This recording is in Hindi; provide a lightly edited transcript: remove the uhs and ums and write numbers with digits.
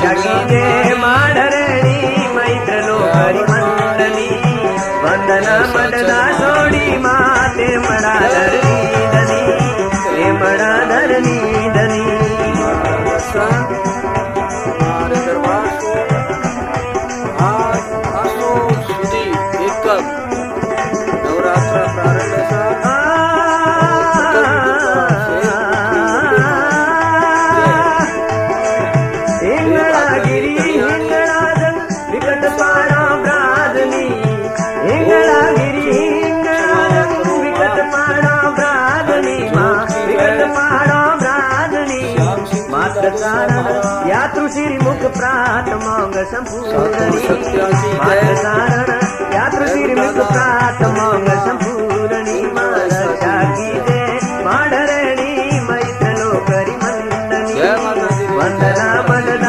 रक्षा कीजे माढरणी मैत्र लोकरी मंडली वंदना मडना सोडी माते मडा धरणी धनी हे मडा धरणी धनी नवरात्र प्रारंभ हिंगळागिरी हिंगळाजन विकट पाडा ब्रादनी हिंगळागिरी हिंगळाजन विकट पाडा ब्रादनी विकट पाडा ब्रादनी मात्र कारण या तृषिरी मुख प्रात मौंग संपूर्णी मात्र कारण या तृषिरी मुख प्रात मौंग संपूर्णी रक्षा कीजे माढरणी मैत्र लोकरी मंडली वंदना मड